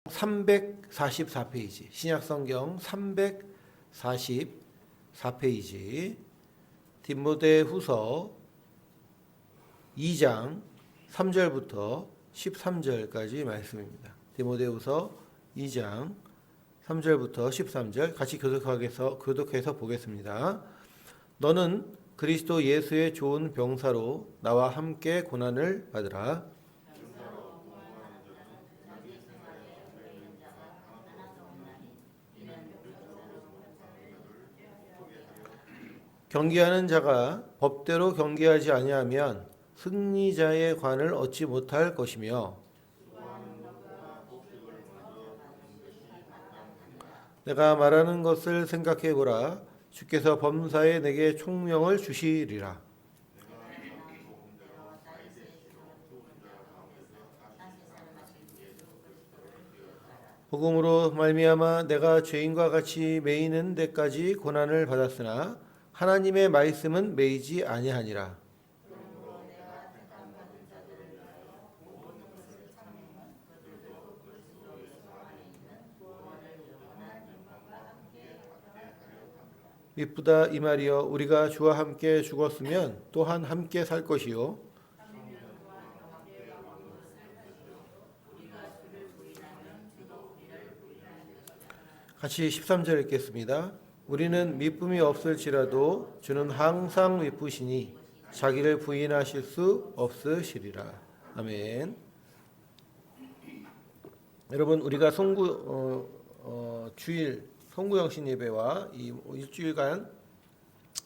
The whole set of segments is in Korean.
344페이지, 신약성경 344페이지, 디모데후서 2장 3절부터 13절까지 말씀입니다. 디모데후서 2장 3절부터 13절 같이 교독해서 보겠습니다. 너는 그리스도 예수의 좋은 병사로 나와 함께 고난을 받으라. 경계하는 자가 법대로 경계하지 아니하면 승리자의 관을 얻지 못할 것이며 내가 말하는 것을 생각해 보라. 주께서 범사에 내게 총명을 주시리라. 복음으로 말미암아 내가 죄인과 같이 매이는 데까지 고난을 받았으나 하나님의 말씀은 매이지 아니하니라. 미쁘다 이 말이여, 우리가 주와 함께 죽었으면 또한 함께 살 것이요 같이 13절 읽겠습니다. 우리는 미쁨이 없을지라도 주는 항상 미쁘시니 자기를 부인하실 수 없으시리라. 아멘. 여러분, 우리가 주일 송구영신 예배와 이 일주일간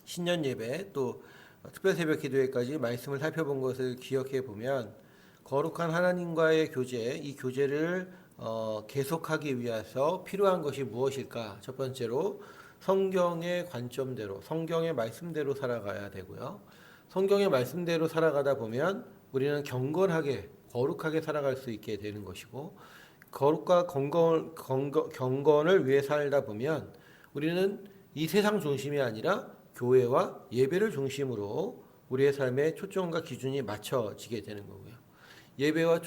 신년 예배 또 특별 새벽 기도회까지 말씀을 살펴본 것을 기억해 보면 거룩한 하나님과의 교제, 이 교제를 계속하기 위해서 필요한 것이 무엇일까? 첫 번째로 성경의 관점대로, 성경의 말씀대로 살아가야 되고요. 성경의 말씀대로 살아가다 보면 우리는 경건하게, 거룩하게 살아갈 수 있게 되는 것이고, 거룩과 경건을 위해 살다 보면 우리는 이 세상 중심이 아니라 교회와 예배를 중심으로 우리의 삶의 초점과 기준이 맞춰지게 되는 거고요. 예배와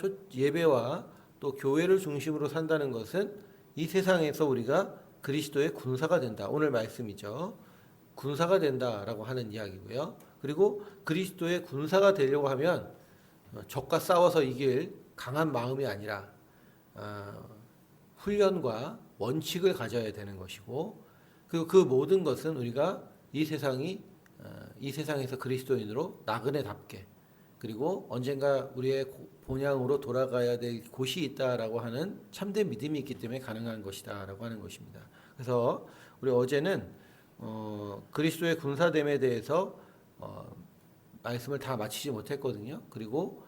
또 교회를 중심으로 산다는 것은 이 세상에서 우리가 그리스도의 군사가 된다. 오늘 말씀이죠. 군사가 된다라고 하는 이야기고요. 그리고 그리스도의 군사가 되려고 하면 적과 싸워서 이길 강한 마음이 아니라 훈련과 원칙을 가져야 되는 것이고, 그리고 그 모든 것은 우리가 이 세상에서 그리스도인으로 나그네답게, 그리고 언젠가 우리의 본향으로 돌아가야 될 곳이 있다라고 하는 참된 믿음이 있기 때문에 가능한 것이다라고 하는 것입니다. 그래서 우리 어제는 그리스도의 군사됨에 대해서 말씀을 다 마치지 못했거든요. 그리고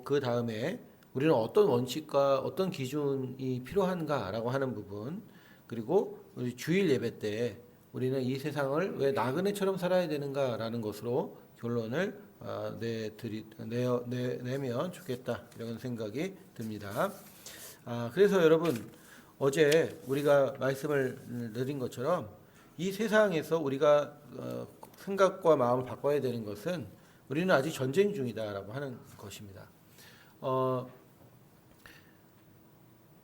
그 다음에 우리는 어떤 원칙과 어떤 기준이 필요한가라고 하는 부분, 그리고 우리 주일 예배 때 우리는 이 세상을 왜 나그네처럼 살아야 되는가라는 것으로 결론을 내면 좋겠다, 이런 생각이 듭니다. 그래서 여러분, 어제 우리가 말씀을 드린 것처럼 이 세상에서 우리가 생각과 마음을 바꿔야 되는 것은 우리는 아직 전쟁 중이다라고 하는 것입니다.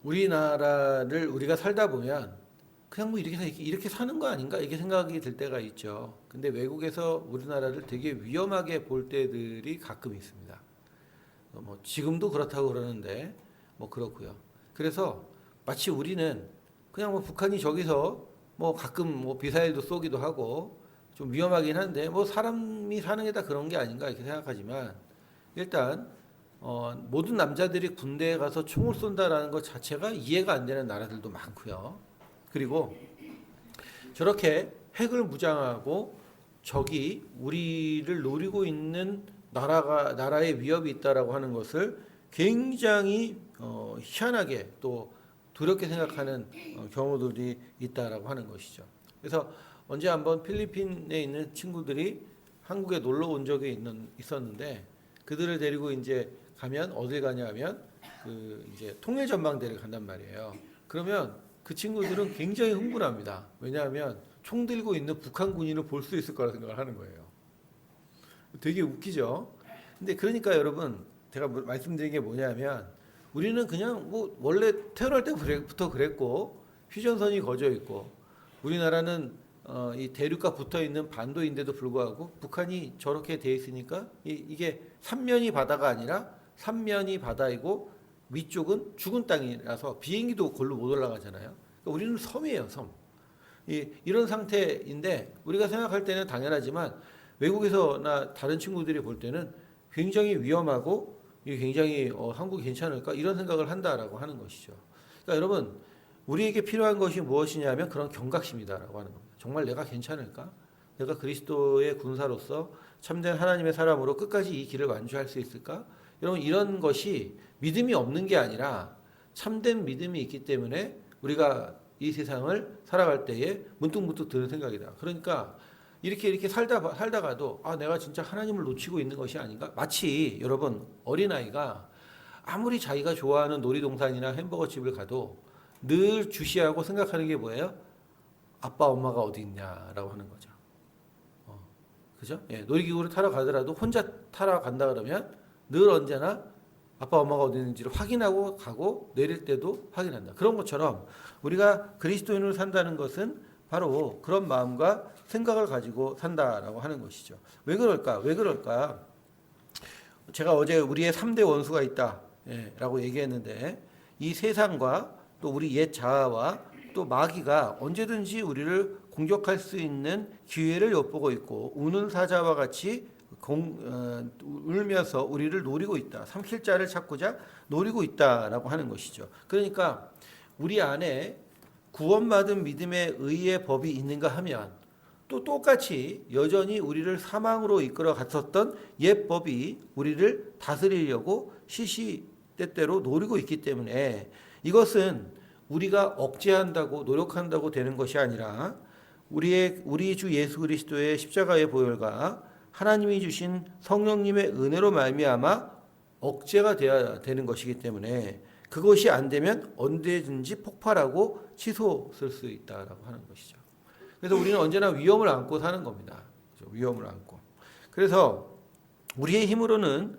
우리나라를 우리가 살다 보면 그냥 뭐 이렇게 사는 거 아닌가, 이렇게 생각이 들 때가 있죠. 근데 외국에서 우리나라를 되게 위험하게 볼 때들이 가끔 있습니다. 뭐 지금도 그렇다고 그러는데 뭐 그렇고요. 그래서 마치 우리는 그냥 뭐 북한이 저기서 뭐 가끔 뭐 미사일도 쏘기도 하고 좀 위험하긴 한데 뭐 사람이 사는 게 다 그런 게 아닌가, 이렇게 생각하지만, 일단 모든 남자들이 군대에 가서 총을 쏜다라는 것 자체가 이해가 안 되는 나라들도 많고요. 그리고 저렇게 핵을 무장하고 적이 우리를 노리고 있는 나라의 위협이 있다라고 하는 것을 굉장히 희한하게 또 두렵게 생각하는 경우들이 있다라고 하는 것이죠. 그래서 언제 한번 필리핀에 있는 친구들이 한국에 놀러 온 적이 있었는데, 그들을 데리고 이제 가면 어딜 가냐면 이제 통일전망대를 간단 말이에요. 그러면 그 친구들은 굉장히 흥분합니다. 왜냐하면 총 들고 있는 북한 군인을 볼 수 있을 거라 생각을 하는 거예요. 되게 웃기죠. 근데 그러니까 여러분, 제가 말씀드린 게 뭐냐면 우리는 그냥 뭐 원래 태어날 때부터 그랬고 휴전선이 거져 있고 우리나라는 이 대륙과 붙어 있는 반도인데도 불구하고 북한이 저렇게 돼 있으니까 이게 삼면이 바다가 아니라 삼면이 바다이고 위쪽은 죽은 땅이라서 비행기도 걸로 못 올라가잖아요. 그러니까 우리는 섬이에요, 섬. 이런 상태인데 우리가 생각할 때는 당연하지만 외국에서나 다른 친구들이 볼 때는 굉장히 위험하고 이게 굉장히 한국이 괜찮을까 이런 생각을 한다라고 하는 것이죠. 그러니까 여러분 우리에게 필요한 것이 무엇이냐면 그런 경각심이다라고 하는 겁니다. 정말 내가 괜찮을까? 내가 그리스도의 군사로서 참된 하나님의 사람으로 끝까지 이 길을 완주할 수 있을까? 여러분 이런 것이 믿음이 없는 게 아니라 참된 믿음이 있기 때문에 우리가 이 세상을 살아갈 때에 문득문득 드는 생각이다. 그러니까 이렇게 살다가도 내가 진짜 하나님을 놓치고 있는 것이 아닌가? 마치 여러분 어린아이가 아무리 자기가 좋아하는 놀이동산이나 햄버거 집을 가도 늘 주시하고 생각하는 게 뭐예요? 아빠 엄마가 어디 있냐라고 하는 거죠. 그죠? 예, 놀이기구를 타러 가더라도 혼자 타러 간다 그러면 늘 언제나 아빠 엄마가 어디 있는지를 확인하고 가고 내릴 때도 확인한다. 그런 것처럼 우리가 그리스도인으로 산다는 것은 바로 그런 마음과 생각을 가지고 산다라고 하는 것이죠. 왜 그럴까? 왜 그럴까? 제가 어제 우리의 3대 원수가 있다 라고 얘기했는데 이 세상과 또 우리 옛 자아와 또 마귀가 언제든지 우리를 공격할 수 있는 기회를 엿보고 있고 우는 사자와 같이 울면서 우리를 노리고 있다. 삼킬 자를 찾고자 노리고 있다라고 하는 것이죠. 그러니까 우리 안에 구원받은 믿음의 의의 법이 있는가 하면 또 똑같이 여전히 우리를 사망으로 이끌어 갔었던 옛 법이 우리를 다스리려고 시시때때로 노리고 있기 때문에 이것은 우리가 억제한다고 노력한다고 되는 것이 아니라 우리 주 예수 그리스도의 십자가의 보혈과 하나님이 주신 성령님의 은혜로 말미암아 억제가 되어야 되는 것이기 때문에 그것이 안 되면 언제든지 폭발하고 치솟을 수 있다라고 하는 것이죠. 그래서 우리는 언제나 위험을 안고 사는 겁니다. 위험을 안고. 그래서 우리의 힘으로는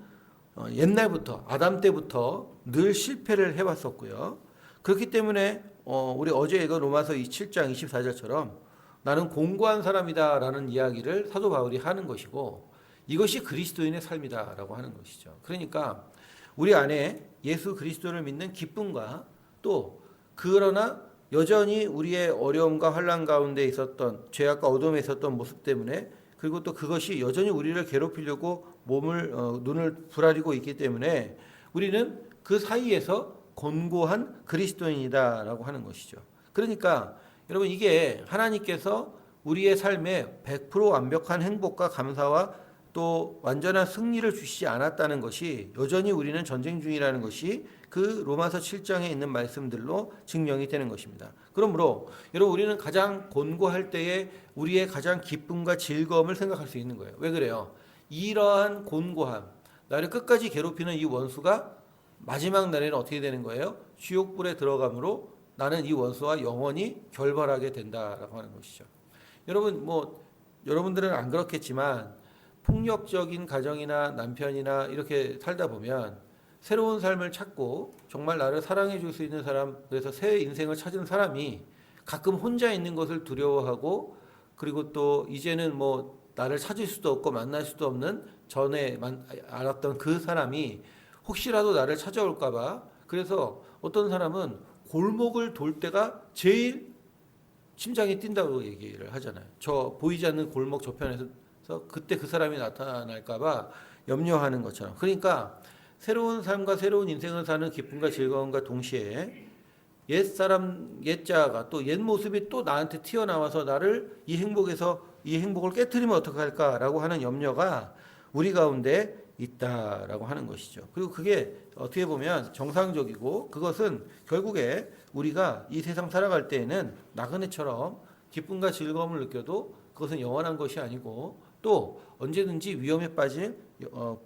옛날부터 아담 때부터 늘 실패를 해왔었고요. 그렇기 때문에 우리 어제 읽은 로마서 7장 24절처럼 나는 공고한 사람이다라는 이야기를 사도 바울이 하는 것이고 이것이 그리스도인의 삶이다라고 하는 것이죠. 그러니까 우리 안에 예수 그리스도를 믿는 기쁨과 또 그러나 여전히 우리의 어려움과 환난 가운데 있었던 죄악과 어둠에 있었던 모습 때문에 그리고 또 그것이 여전히 우리를 괴롭히려고 눈을 부라리고 있기 때문에 우리는 그 사이에서 곤고한 그리스도인이다라고 하는 것이죠. 그러니까 여러분 이게 하나님께서 우리의 삶에 100% 완벽한 행복과 감사와 또 완전한 승리를 주시지 않았다는 것이 여전히 우리는 전쟁 중이라는 것이 그 로마서 7장에 있는 말씀들로 증명이 되는 것입니다. 그러므로 여러분 우리는 가장 곤고할 때에 우리의 가장 기쁨과 즐거움을 생각할 수 있는 거예요. 왜 그래요? 이러한 곤고함, 나를 끝까지 괴롭히는 이 원수가 마지막 날에는 어떻게 되는 거예요? 지옥불에 들어감으로 나는 이 원수와 영원히 결별하게 된다라고 하는 것이죠. 여러분 여러분들은 안 그렇겠지만 폭력적인 가정이나 남편이나 이렇게 살다 보면 새로운 삶을 찾고 정말 나를 사랑해 줄 수 있는 사람, 그래서 새 인생을 찾은 사람이 가끔 혼자 있는 것을 두려워하고 그리고 또 이제는 나를 찾을 수도 없고 만날 수도 없는 전에 알았던 그 사람이 혹시라도 나를 찾아올까 봐 그래서 어떤 사람은 골목을 돌 때가 제일 심장이 뛴다고 얘기를 하잖아요. 저 보이지 않는 골목 저편에서 그때 그 사람이 나타날까 봐 염려하는 것처럼. 그러니까 새로운 삶과 새로운 인생을 사는 기쁨과 즐거움과 동시에 옛사람, 옛자아가 또 옛 모습이 또 나한테 튀어나와서 나를 이 행복을 깨트리면 어떡할까라고 하는 염려가 우리 가운데 있다라고 하는 것이죠. 그리고 그게 어떻게 보면 정상적이고 그것은 결국에 우리가 이 세상 살아갈 때에는 나그네처럼 기쁨과 즐거움을 느껴도 그것은 영원한 것이 아니고 또 언제든지 위험에 빠질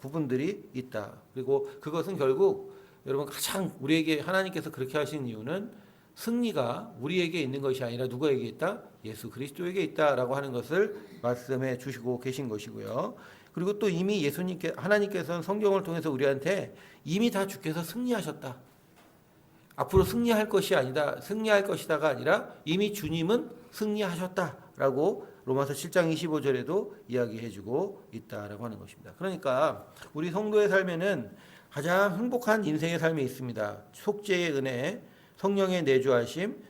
부분들이 있다. 그리고 그것은 결국 여러분 가장 우리에게 하나님께서 그렇게 하신 이유는 승리가 우리에게 있는 것이 아니라 누구에게 있다? 예수 그리스도에게 있다라고 하는 것을 말씀해 주시고 계신 것이고요. 그리고 또 이미 하나님께서는 성경을 통해서 우리한테 이미 다 주께서 승리하셨다. 앞으로 승리할 것이 아니다. 승리할 것이다가 아니라 이미 주님은 승리하셨다라고 로마서 7장 25절에도 이야기해주고 있다라고 하는 것입니다. 그러니까 우리 성도의 삶에는 가장 행복한 인생의 삶이 있습니다. 속죄의 은혜, 성령의 내주하심,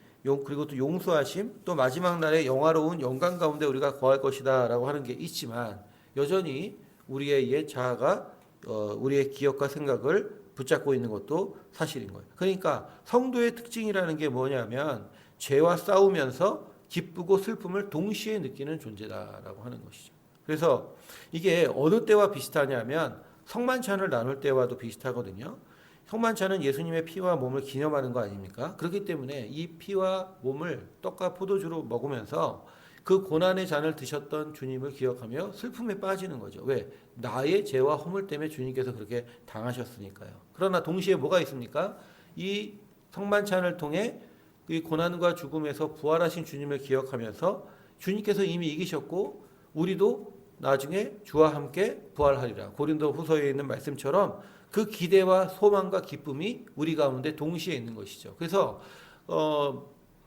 그리고 또 용서하심, 또 마지막 날에 영화로운 영광 가운데 우리가 거할 것이다라고 하는 게 있지만 여전히 우리의 옛 자아가 우리의 기억과 생각을 붙잡고 있는 것도 사실인 거예요. 그러니까 성도의 특징이라는 게 뭐냐면 죄와 싸우면서 기쁘고 슬픔을 동시에 느끼는 존재다라고 하는 것이죠. 그래서 이게 어느 때와 비슷하냐면 성만찬을 나눌 때와도 비슷하거든요. 성만찬은 예수님의 피와 몸을 기념하는 거 아닙니까? 그렇기 때문에 이 피와 몸을 떡과 포도주로 먹으면서 그 고난의 잔을 드셨던 주님을 기억하며 슬픔에 빠지는 거죠. 왜? 나의 죄와 허물 때문에 주님께서 그렇게 당하셨으니까요. 그러나 동시에 뭐가 있습니까? 이 성만찬을 통해 이 고난과 죽음에서 부활하신 주님을 기억하면서 주님께서 이미 이기셨고 우리도 나중에 주와 함께 부활하리라. 고린도 후서에 있는 말씀처럼 그 기대와 소망과 기쁨이 우리 가운데 동시에 있는 것이죠. 그래서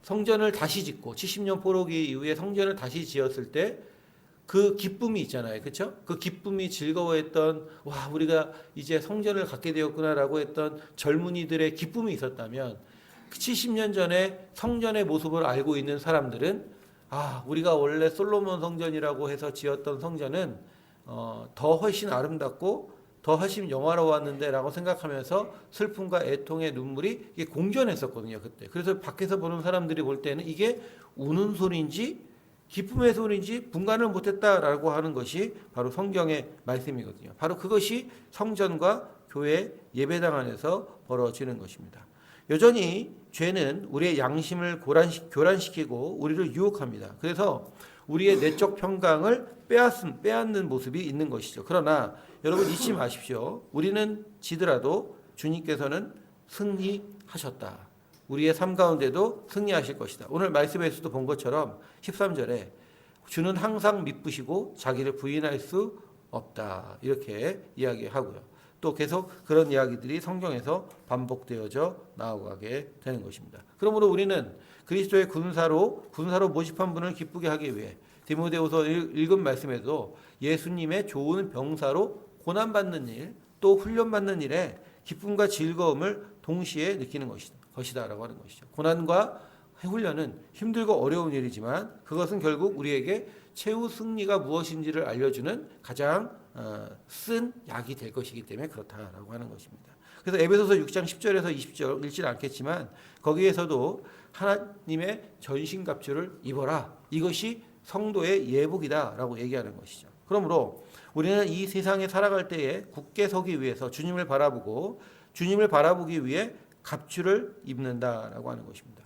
성전을 다시 짓고 70년 포로기 이후에 성전을 다시 지었을 때 그 기쁨이 있잖아요. 그렇죠? 그 기쁨이 즐거워했던 와 우리가 이제 성전을 갖게 되었구나라고 했던 젊은이들의 기쁨이 있었다면 70년 전에 성전의 모습을 알고 있는 사람들은 우리가 원래 솔로몬 성전이라고 해서 지었던 성전은 더 훨씬 아름답고 더 훨씬 영화로웠는데 라고 생각하면서 슬픔과 애통의 눈물이 이게 공존했었거든요. 그때. 그래서 밖에서 보는 사람들이 볼 때는 이게 우는 소리인지 기쁨의 소리인지 분간을 못했다라고 하는 것이 바로 성경의 말씀이거든요. 바로 그것이 성전과 교회 예배당 안에서 벌어지는 것입니다. 여전히 죄는 우리의 양심을 교란시키고 우리를 유혹합니다. 그래서 우리의 내적 평강을 빼앗는 모습이 있는 것이죠. 그러나 여러분 잊지 마십시오. 우리는 지더라도 주님께서는 승리하셨다. 우리의 삶 가운데도 승리하실 것이다. 오늘 말씀에서도 본 것처럼 13절에 주는 항상 미쁘시고 자기를 부인할 수 없다. 이렇게 이야기하고요. 또 계속 그런 이야기들이 성경에서 반복되어져 나아가게 되는 것입니다. 그러므로 우리는 그리스도의 군사로 모집한 분을 기쁘게 하기 위해 디모데후서 읽은 말씀에도 예수님의 좋은 병사로 고난받는 일, 또 훈련받는 일에 기쁨과 즐거움을 동시에 느끼는 것이다라고 하는 것이죠. 고난과 훈련은 힘들고 어려운 일이지만 그것은 결국 우리에게 최후 승리가 무엇인지를 알려주는 가장 쓴 약이 될 것이기 때문에 그렇다라고 하는 것입니다. 그래서 에베소서 6장 10절에서 20절 읽지는 않겠지만 거기에서도 하나님의 전신갑주를 입어라. 이것이 성도의 예복이다라고 얘기하는 것이죠. 그러므로 우리는 이 세상에 살아갈 때에 굳게 서기 위해서 주님을 바라보기 위해 갑주를 입는다라고 하는 것입니다.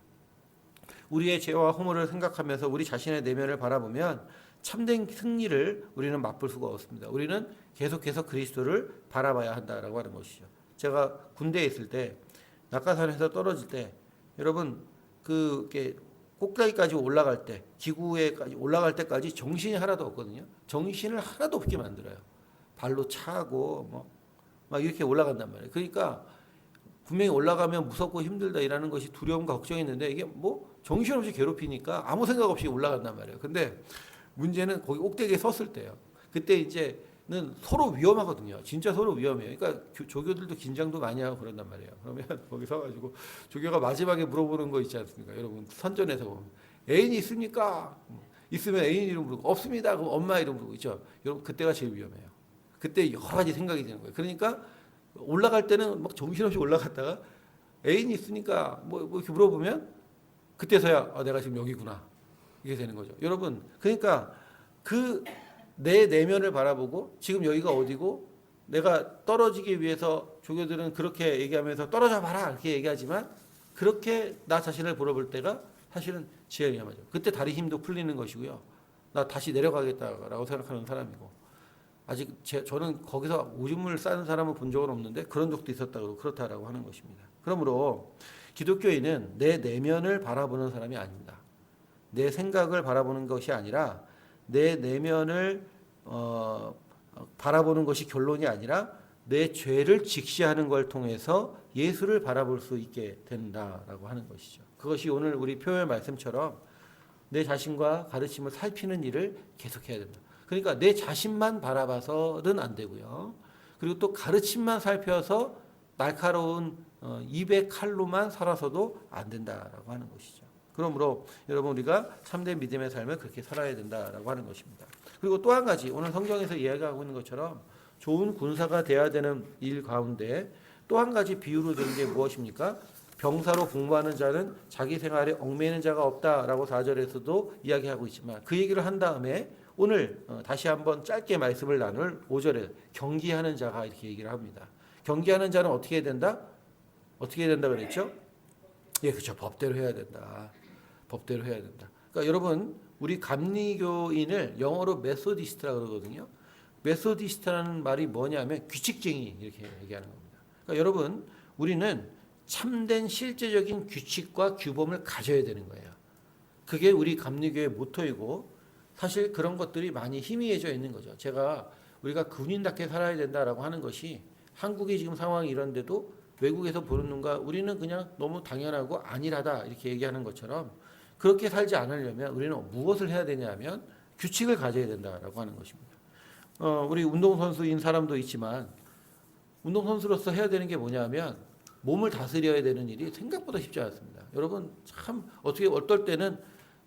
우리의 죄와 허물을 생각하면서 우리 자신의 내면을 바라보면 참된 승리를 우리는 맛볼 수가 없습니다. 우리는 계속해서 그리스도를 바라봐야 한다라고 하는 것이죠. 제가 군대에 있을 때 낙하산에서 떨어질 때 여러분 그게 꼭대기까지 올라갈 때 기구에까지 올라갈 때까지 정신이 하나도 없거든요. 정신을 하나도 없게 만들어요. 발로 차고 막 이렇게 올라간단 말이에요. 그러니까 분명히 올라가면 무섭고 힘들다 이라는 것이 두려움과 걱정했는데 이게 정신없이 괴롭히니까 아무 생각 없이 올라간단 말이에요. 근데 문제는 거기 꼭대기에 섰을 때요. 그때 이제는 서로 위험하거든요. 진짜 서로 위험해요. 그러니까 조교들도 긴장도 많이 하고 그런단 말이에요. 그러면 거기 서가지고 조교가 마지막에 물어보는 거 있지 않습니까? 여러분 선전에서 보면 애인이 있습니까? 있으면 애인 이름 부르고 없습니다. 그럼 엄마 이름 부르고 있죠. 여러분 그때가 제일 위험해요. 그때 여러 가지 생각이 드는 거예요. 그러니까 올라갈 때는 막 정신없이 올라갔다가 애인이 있으니까 이렇게 물어보면 그때서야 내가 지금 여기구나 이게 되는 거죠. 여러분 그러니까 그 내 내면을 바라보고 지금 여기가 어디고 내가 떨어지기 위해서 조교들은 그렇게 얘기하면서 떨어져 봐라 이렇게 얘기하지만 그렇게 나 자신을 바라볼 때가 사실은 제일 위험하죠. 그때 다리 힘도 풀리는 것이고요. 나 다시 내려가겠다라고 생각하는 사람이고 아직 저는 거기서 오줌을 싸는 사람을 본 적은 없는데 그런 적도 있었다고 그렇다라고 하는 것입니다. 그러므로 기독교인은 내 내면을 바라보는 사람이 아닙니다. 내 생각을 바라보는 것이 아니라 내 내면을 바라보는 것이 결론이 아니라 내 죄를 직시하는 걸 통해서 예수를 바라볼 수 있게 된다라고 하는 것이죠. 그것이 오늘 우리 표현 말씀처럼 내 자신과 가르침을 살피는 일을 계속해야 된다. 그러니까 내 자신만 바라봐서는 안 되고요. 그리고 또 가르침만 살펴서 날카로운 입의 칼로만 살아서도 안 된다라고 하는 것이죠. 그러므로 여러분 우리가 참된 믿음의 삶을 그렇게 살아야 된다라고 하는 것입니다. 그리고 또 한 가지 오늘 성경에서 이야기하고 있는 것처럼 좋은 군사가 되어야 되는 일 가운데 또 한 가지 비유로 된 게 무엇입니까? 병사로 공부하는 자는 자기 생활에 얽매이는 자가 없다라고 4절에서도 이야기하고 있지만 그 얘기를 한 다음에 오늘 다시 한번 짧게 말씀을 나눌 5절에 경기하는 자가 이렇게 얘기를 합니다. 경기하는 자는 어떻게 해야 된다? 어떻게 해야 된다 그랬죠? 예, 그렇죠. 법대로 해야 된다. 법대로 해야 된다. 그러니까 여러분 우리 감리교인을 영어로 메소디스트라 그러거든요. 메소디스트라는 말이 뭐냐면 규칙쟁이 이렇게 얘기하는 겁니다. 그러니까 여러분 우리는 참된 실제적인 규칙과 규범을 가져야 되는 거예요. 그게 우리 감리교의 모토이고 사실 그런 것들이 많이 희미해져 있는 거죠. 우리가 군인답게 살아야 된다라고 하는 것이 한국의 지금 상황이 이런데도 외국에서 보는 눈과 우리는 그냥 너무 당연하고 안일하다 이렇게 얘기하는 것처럼 그렇게 살지 않으려면 우리는 무엇을 해야 되냐면 규칙을 가져야 된다라고 하는 것입니다. 우리 운동선수인 사람도 있지만 운동선수로서 해야 되는 게 뭐냐면 몸을 다스려야 되는 일이 생각보다 쉽지 않습니다. 여러분 참 어떨 때는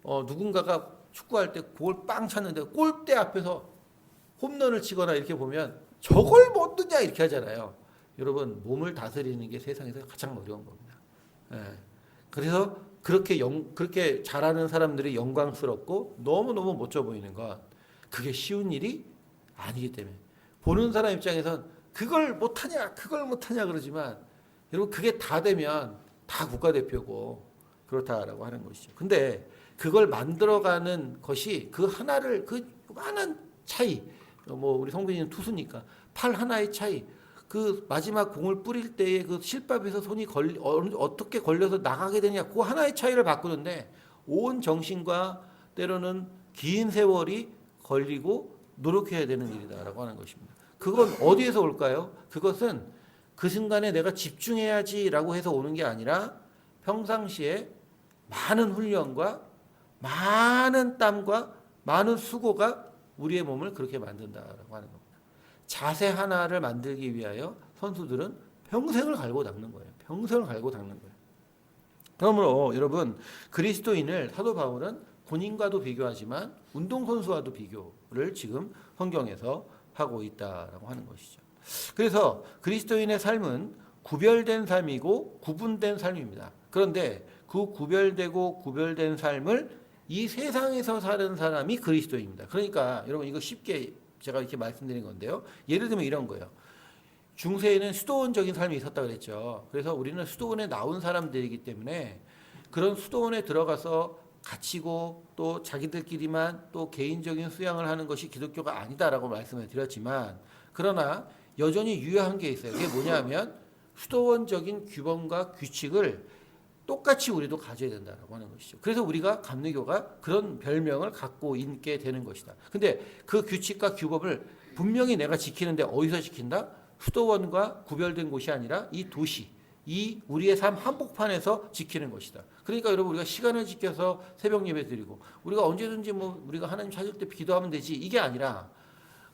누군가가 축구할 때 공을 빵 찼는데 골대 앞에서 홈런을 치거나 이렇게 보면 저걸 못 넣냐 이렇게 하잖아요. 여러분 몸을 다스리는 게 세상에서 가장 어려운 겁니다. 예. 그래서 그렇게 잘하는 사람들이 영광스럽고 너무너무 멋져 보이는 건 그게 쉬운 일이 아니기 때문에 보는 사람 입장에선 그걸 못하냐 그러지만 여러분 그게 다 되면 다 국가대표고 그렇다라고 하는 것이죠. 근데 그걸 만들어가는 것이 그 하나를 그 많은 차이 우리 성빈이는 투수니까 팔 하나의 차이 그 마지막 공을 뿌릴 때의 그 실밥에서 손이 어떻게 걸려서 나가게 되냐 그 하나의 차이를 바꾸는데 온 정신과 때로는 긴 세월이 걸리고 노력해야 되는 일이다라고 하는 것입니다. 그건 어디에서 올까요? 그것은 그 순간에 내가 집중해야지라고 해서 오는 게 아니라 평상시에 많은 훈련과 많은 땀과 많은 수고가 우리의 몸을 그렇게 만든다라고 하는 겁니다. 자세 하나를 만들기 위하여 선수들은 평생을 갈고 닦는 거예요. 평생을 갈고 닦는 거예요. 그러므로 여러분 그리스도인을 사도 바울은 군인과도 비교하지만 운동선수와도 비교를 지금 성경에서 하고 있다라고 하는 것이죠. 그래서 그리스도인의 삶은 구별된 삶이고 구분된 삶입니다. 그런데 그 구별되고 구별된 삶을 이 세상에서 사는 사람이 그리스도입니다. 그러니까 여러분 이거 쉽게 제가 이렇게 말씀드린 건데요. 예를 들면 이런 거예요. 중세에는 수도원적인 삶이 있었다 그랬죠. 그래서 우리는 수도원에 나온 사람들이기 때문에 그런 수도원에 들어가서 갇히고 또 자기들끼리만 또 개인적인 수양을 하는 것이 기독교가 아니다라고 말씀을 드렸지만 그러나 여전히 유효한 게 있어요. 그게 뭐냐면 수도원적인 규범과 규칙을 똑같이 우리도 가져야 된다라고 하는 것이죠. 그래서 우리가 감리교가 그런 별명을 갖고 있게 되는 것이다. 근데 그 규칙과 규범을 분명히 내가 지키는데 어디서 지킨다? 수도원과 구별된 곳이 아니라 이 도시, 이 우리의 삶 한복판에서 지키는 것이다. 그러니까 여러분 우리가 시간을 지켜서 새벽 예배 드리고 우리가 언제든지 우리가 하나님 찾을 때 기도하면 되지 이게 아니라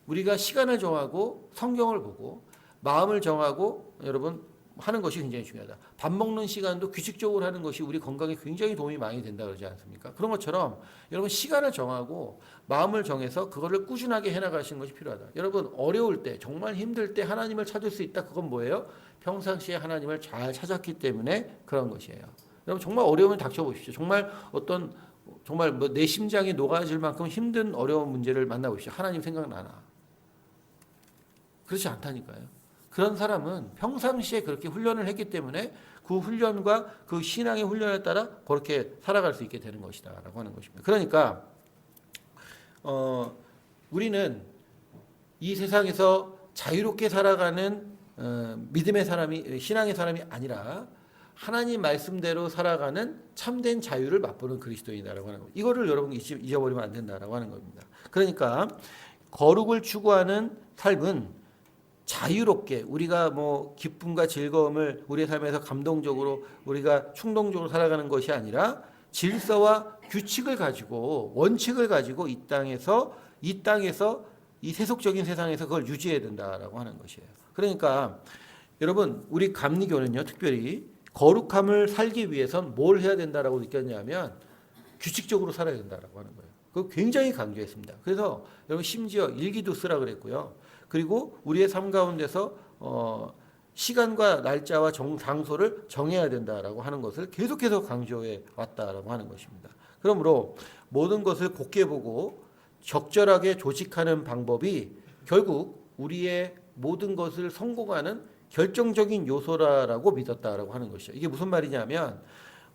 우리가 시간을 정하고 성경을 보고 마음을 정하고 여러분 하는 것이 굉장히 중요하다. 밥 먹는 시간도 규칙적으로 하는 것이 우리 건강에 굉장히 도움이 많이 된다 그러지 않습니까? 그런 것처럼 여러분 시간을 정하고 마음을 정해서 그거를 꾸준하게 해나가시는 것이 필요하다. 여러분 어려울 때 정말 힘들 때 하나님을 찾을 수 있다. 그건 뭐예요? 평상시에 하나님을 잘 찾았기 때문에 그런 것이에요. 여러분 정말 어려움을 닥쳐보십시오. 정말 내 심장이 녹아질 만큼 힘든 어려운 문제를 만나보십시오. 하나님 생각나나? 그렇지 않다니까요. 그런 사람은 평상시에 그렇게 훈련을 했기 때문에 그 훈련과 그 신앙의 훈련에 따라 그렇게 살아갈 수 있게 되는 것이다라고 하는 것입니다. 그러니까 우리는 이 세상에서 자유롭게 살아가는 믿음의 사람이 신앙의 사람이 아니라 하나님 말씀대로 살아가는 참된 자유를 맛보는 그리스도인이다라고 하는 겁니다. 이거를 여러분 잊어버리면 안 된다라고 하는 겁니다. 그러니까 거룩을 추구하는 삶은 자유롭게 우리가 뭐 기쁨과 즐거움을 우리의 삶에서 감동적으로 우리가 충동적으로 살아가는 것이 아니라 질서와 규칙을 가지고 원칙을 가지고 이 땅에서 이 세속적인 세상에서 그걸 유지해야 된다라고 하는 것이에요. 그러니까 여러분 우리 감리교는요 특별히 거룩함을 살기 위해선 뭘 해야 된다라고 느꼈냐면 규칙적으로 살아야 된다라고 하는 거예요. 그거 굉장히 강조했습니다. 그래서 여러분 심지어 일기도 쓰라 그랬고요. 그리고 우리의 삶 가운데서 시간과 날짜와 장소를 정해야 된다라고 하는 것을 계속해서 강조해 왔다라고 하는 것입니다. 그러므로 모든 것을 곱게 보고 적절하게 조직하는 방법이 결국 우리의 모든 것을 성공하는 결정적인 요소라고 믿었다라고 하는 것이죠. 이게 무슨 말이냐면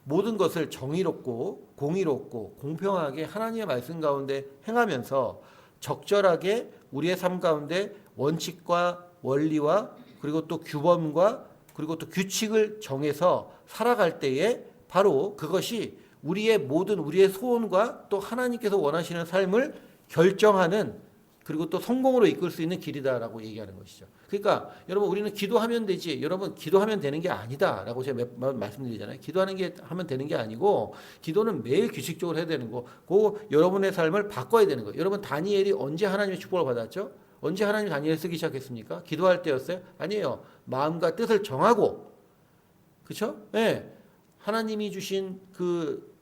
모든 것을 정의롭고 공의롭고 공평하게 하나님의 말씀 가운데 행하면서 적절하게 우리의 삶 가운데 원칙과 원리와 그리고 또 규범과 그리고 또 규칙을 정해서 살아갈 때에 바로 그것이 우리의 소원과 또 하나님께서 원하시는 삶을 결정하는 그리고 또 성공으로 이끌 수 있는 길이다라고 얘기하는 것이죠. 그러니까 여러분 우리는 기도하면 되지. 여러분 기도하면 되는 게 아니다라고 제가 몇 번 말씀드리잖아요. 하면 되는 게 아니고 기도는 매일 규칙적으로 해야 되는 거. 그 여러분의 삶을 바꿔야 되는 거예요. 여러분 다니엘이 언제 하나님의 축복을 받았죠? 언제 하나님이 다니엘을 쓰기 시작했습니까? 기도할 때였어요? 아니에요. 마음과 뜻을 정하고 그렇죠? 네. 하나님이 주신 그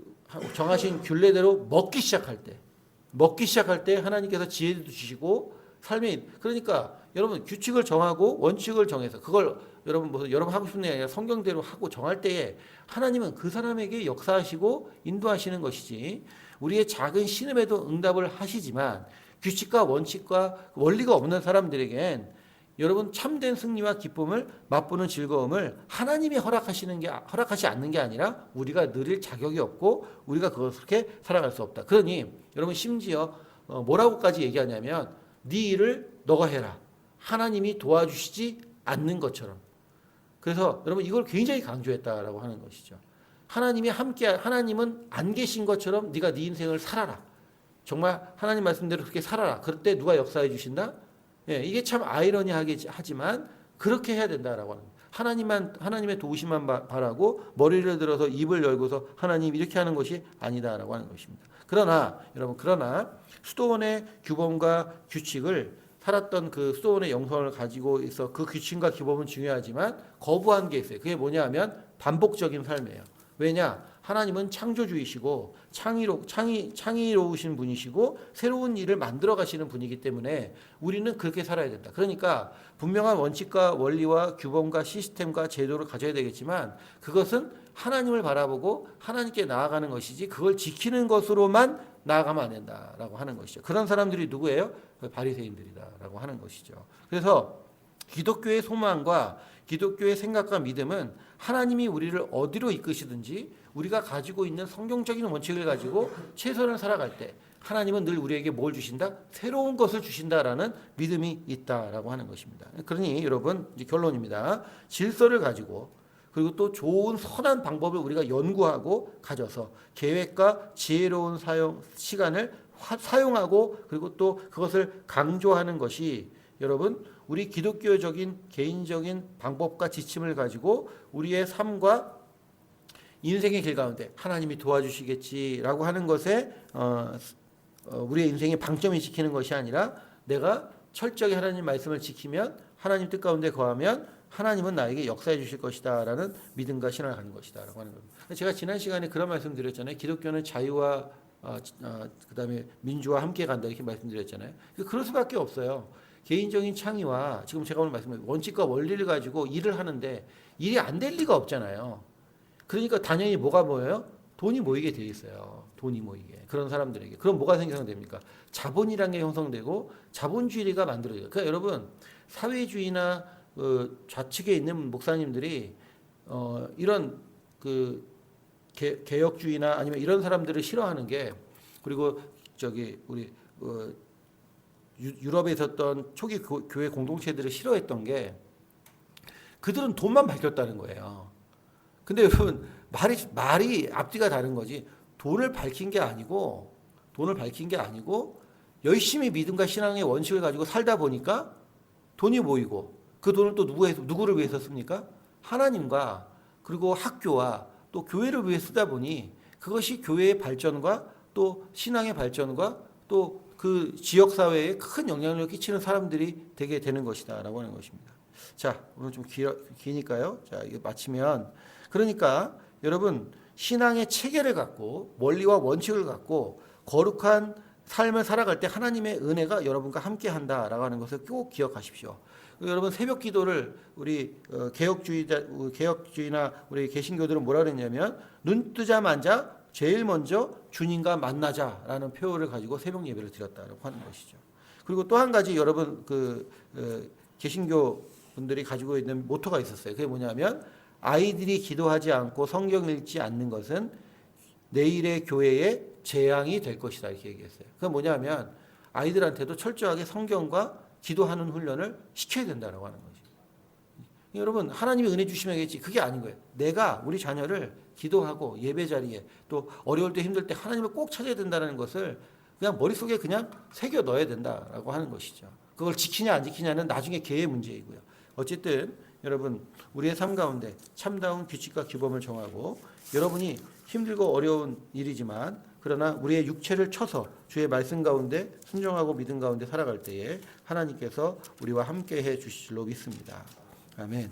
정하신 균례대로 먹기 시작할 때 하나님께서 지혜도 주시고 삶에 그러니까 여러분 규칙을 정하고 원칙을 정해서 그걸 여러분 하고 싶은 게 아니라 성경대로 하고 정할 때에 하나님은 그 사람에게 역사하시고 인도하시는 것이지 우리의 작은 신음에도 응답을 하시지만 규칙과 원칙과 원리가 없는 사람들에겐 여러분 참된 승리와 기쁨을 맛보는 즐거움을 하나님이 허락하지 않는 게 아니라 우리가 누릴 자격이 없고 우리가 그것을 그렇게 살아갈 수 없다. 그러니 여러분 심지어 뭐라고까지 얘기하냐면 네 일을 너가 해라. 하나님이 도와주시지 않는 것처럼. 그래서 여러분 이걸 굉장히 강조했다라고 하는 것이죠. 하나님은 안 계신 것처럼 네가 네 인생을 살아라. 정말 하나님 말씀대로 그렇게 살아라. 그럴 때 누가 역사해 주신다? 예, 이게 참 아이러니하지만 그렇게 해야 된다라고 하는 거예요. 하나님의 도우심만 바라고 머리를 들어서 입을 열고서 하나님 이렇게 하는 것이 아니다라고 하는 것입니다. 그러나 수도원의 규범과 규칙을 살았던 그 수도원의 영성을 가지고 있어 그 규칙과 규범은 중요하지만 거부한 게 있어요. 그게 뭐냐면 반복적인 삶이에요. 왜냐? 하나님은 창조주이시고 창의로우신 분이시고 새로운 일을 만들어 가시는 분이기 때문에 우리는 그렇게 살아야 된다. 그러니까 분명한 원칙과 원리와 규범과 시스템과 제도를 가져야 되겠지만 그것은 하나님을 바라보고 하나님께 나아가는 것이지 그걸 지키는 것으로만 나아가면 안 된다라고 하는 것이죠. 그런 사람들이 누구예요? 바리새인들이다라고 하는 것이죠. 그래서 기독교의 소망과 기독교의 생각과 믿음은 하나님이 우리를 어디로 이끄시든지 우리가 가지고 있는 성경적인 원칙을 가지고 최선을 살아갈 때 하나님은 늘 우리에게 뭘 주신다? 새로운 것을 주신다라는 믿음이 있다라고 하는 것입니다. 그러니 여러분 이제 결론입니다. 질서를 가지고 그리고 또 좋은 선한 방법을 우리가 연구하고 가져서 계획과 지혜로운 시간을 사용하고 그리고 또 그것을 강조하는 것이 여러분 우리 기독교적인 개인적인 방법과 지침을 가지고 우리의 삶과 인생의 길 가운데 하나님이 도와주시겠지라고 하는 것에 우리의 인생의 방점이 지키는 것이 아니라 내가 철저히 하나님 말씀을 지키면 하나님 뜻 가운데 거하면 하나님은 나에게 역사해 주실 것이다라는 믿음과 신앙을 가는 것이다라고 하는 겁니다. 제가 지난 시간에 그런 말씀 드렸잖아요. 기독교는 자유와 그다음에 민주와 함께 간다 이렇게 말씀드렸잖아요. 그럴 수밖에 없어요. 개인적인 창의와 지금 제가 오늘 말씀드린 원칙과 원리를 가지고 일을 하는데 일이 안 될 리가 없잖아요. 그러니까 당연히 뭐가 모여요? 돈이 모이게 돼 있어요. 돈이 모이게. 그런 사람들에게. 그럼 뭐가 형성됩니까? 자본이라는 게 형성되고 자본주의가 만들어져요. 그러니까 여러분 사회주의나 좌측에 있는 목사님들이 이런 그 개혁주의나 아니면 이런 사람들을 싫어하는 게 그리고 우리 유럽에 있었던 초기 교회 공동체들을 싫어했던 게 그들은 돈만 밝혔다는 거예요. 근데 여러분 말이 앞뒤가 다른 거지. 돈을 밝힌 게 아니고 열심히 믿음과 신앙의 원칙을 가지고 살다 보니까 돈이 모이고 그 돈을 또 누구를 위해서 씁니까? 하나님과 그리고 학교와 또 교회를 위해 쓰다 보니 그것이 교회의 발전과 또 신앙의 발전과 또 그 지역 사회에 큰 영향력을 끼치는 사람들이 되게 되는 것이다라고 하는 것입니다. 자, 오늘 좀 기니까요. 자, 이거 마치면 그러니까 여러분 신앙의 체계를 갖고 원리와 원칙을 갖고 거룩한 삶을 살아갈 때 하나님의 은혜가 여러분과 함께 한다라고 하는 것을 꼭 기억하십시오. 여러분 새벽 기도를 우리 개혁주의나 우리 개신교들은 뭐라 그랬냐면 눈 뜨자마자 제일 먼저 주님과 만나자라는 표현을 가지고 새벽 예배를 드렸다고 하는 것이죠. 그리고 또 한 가지 여러분 개신교 분들이 가지고 있는 모토가 있었어요. 그게 뭐냐면 아이들이 기도하지 않고 성경 읽지 않는 것은 내일의 교회의 재앙이 될 것이다 이렇게 얘기했어요. 그건 뭐냐면 아이들한테도 철저하게 성경과 기도하는 훈련을 시켜야 된다고 하는 거죠. 여러분 하나님이 은혜 주시면겠지 그게 아닌 거예요. 내가 우리 자녀를 기도하고 예배 자리에 또 어려울 때 힘들 때 하나님을 꼭 찾아야 된다는 것을 그냥 머릿속에 그냥 새겨 넣어야 된다라고 하는 것이죠. 그걸 지키냐 안 지키냐는 나중에 개의 문제이고요. 어쨌든 여러분 우리의 삶 가운데 참다운 규칙과 규범을 정하고 여러분이 힘들고 어려운 일이지만 그러나 우리의 육체를 쳐서 주의 말씀 가운데 순종하고 믿음 가운데 살아갈 때에 하나님께서 우리와 함께 해 주실 줄로 믿습니다. 아멘.